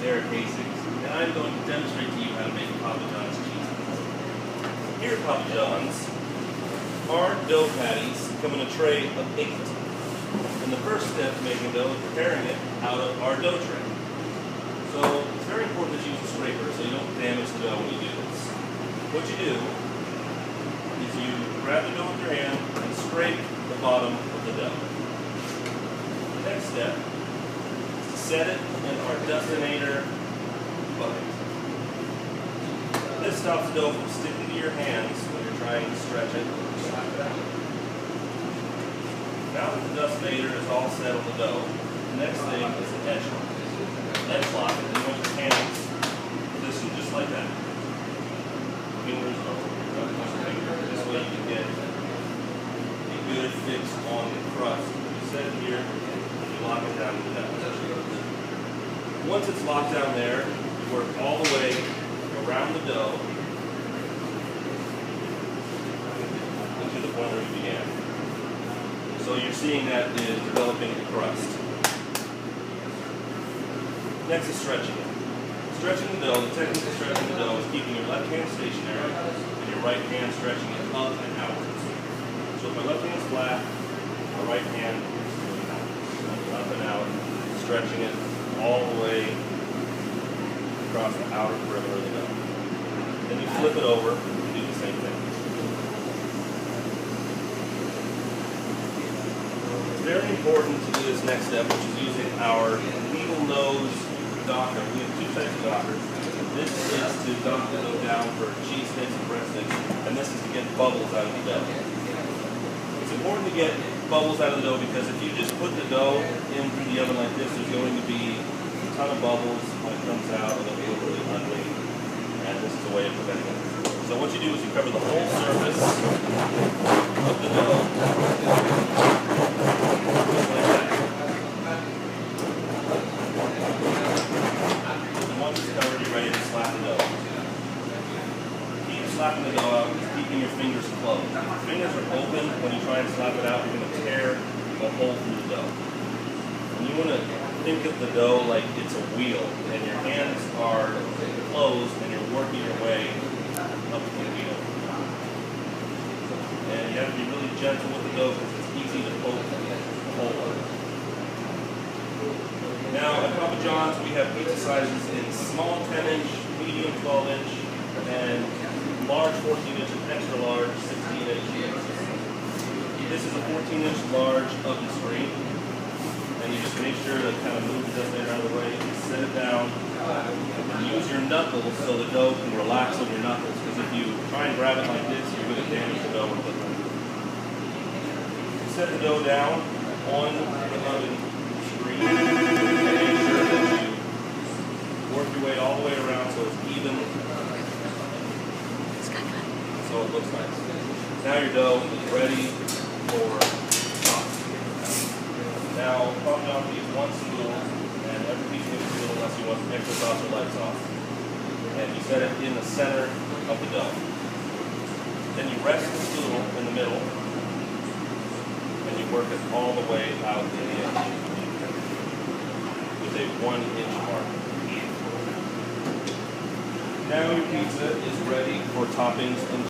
air casings, and I'm going to demonstrate to you how to make Papa John's cheese. Here at Papa John's, our dough patties come in a tray of 8. And the first step to making dough is preparing it out of our dough tray. So it's very important that you use a scraper so you don't damage the dough when you do this. What you do is you grab the dough with your hand and scrape the bottom of the dough. The next step is to set it in our Dustinator bucket. This stops the dough from sticking to your hands when you're trying to stretch it or slap it out. Now that the Dustinator is all set on the dough, the next thing is an edge lock. Edge lock it, and you want your hands positioned just like that. Fingers over your finger. This way you can get a good fix on the crust. You set it here, and you lock it down to the dough. Once it's locked down there, you work all the way around the dough to the point where you began. So you're seeing that is developing the crust. Next is stretching it. Stretching the dough, the technique of stretching the dough is keeping your left hand stationary and your right hand stretching it up and outwards. So if my left hand is flat, my right hand is up and out, stretching it all the way across the outer perimeter of the dough. Then you flip it over and do the same thing. It's very important to do this next step, which is using our needle nose docker. We have 2 types of dockers. This is to dock the dough down for cheese sticks and breadsticks, and this is to get bubbles out of the dough. It's important to get bubbles out of the dough because if you just put the dough in through the oven like this, there's going to be a ton of bubbles when it comes out, and it'll be really ugly, and this is a way of preventing it. So what you do is you cover the whole surface of the dough. Slapping the dough out is keeping your fingers closed. If your fingers are open when you try and slap it out, you're going to tear a hole through the dough. And you want to think of the dough like it's a wheel, and your hands are closed, and you're working your way up the wheel. And you have to be really gentle with the dough because it's easy to poke a hole in. Now at Papa John's, we have pizza sizes in small 10-inch, medium 12-inch, and large 14-inch and extra large 16-inch. This is a 14-inch large oven screen, and you just make sure to kind of move the Dustinator out of the way. You set it down, and use your knuckles so the dough can relax on your knuckles. Because if you try and grab it like this, you're going to damage the dough with it. Set the dough down on the oven screen, and make sure that you work your way all the way around so it's even. So it looks nice. Now your dough is ready for sauce. Now, Papa John's use 1 spoon, and every piece needs a spoon unless you want extra sauce or light sauce. And you set it in the center of the dough. Then you rest the spoon in the middle, and you work it all the way out to the edge with a 1-inch mark. Now your pizza is ready for toppings and